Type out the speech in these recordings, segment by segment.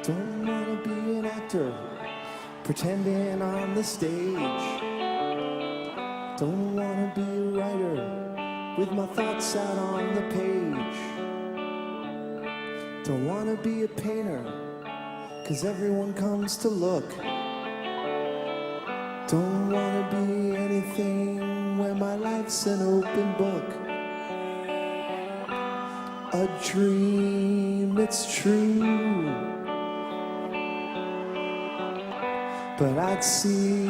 Don't wanna be an actor pretending on the stage. Don't wanna be a writer with my thoughts out on the page. Don't wanna be a painter 'cause everyone comes to look. Don't wanna be anything where my life's an open book. A dream, it's true, but I'd see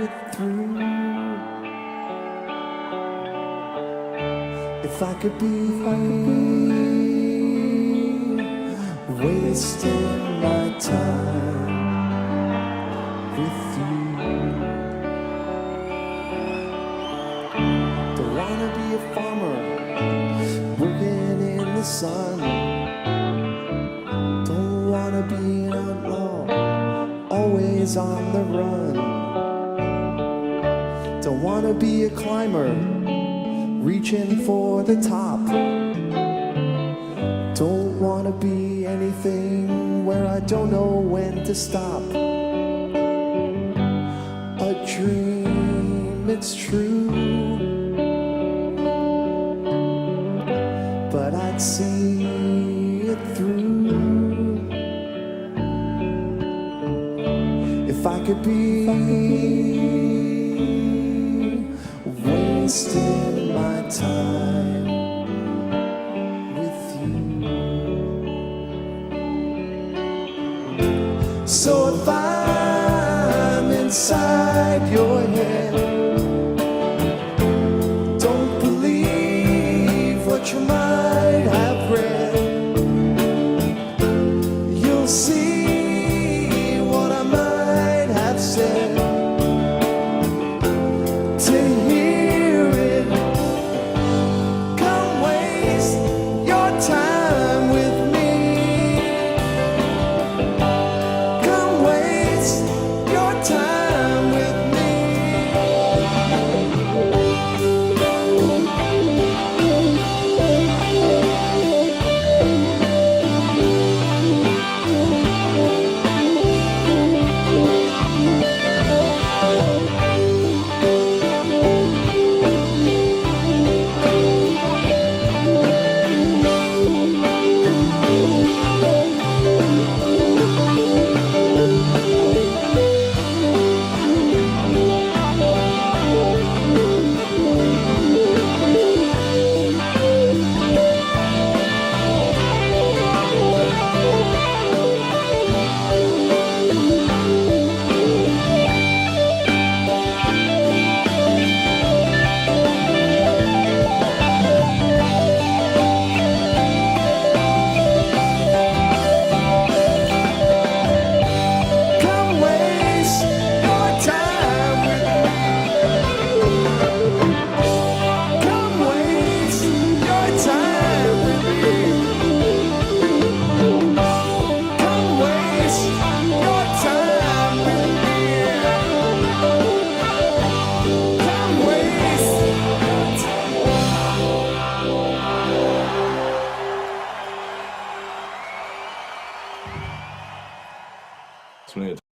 it through if I could be wasting my time with you. Don't wanna be a farmer working in the sun. Don't wanna be an outlaw always on the run. Don't wanna be a climber reaching for the top. Don't wanna be anything where I don't know when to stop. A dream, it's true, but I'd see it through if I could be wasting my time with you. So if I'm inside your head, don't believe what you might have read. You'll see what I might have said. To hear it, come waste your time with me. Come waste your time with me. It's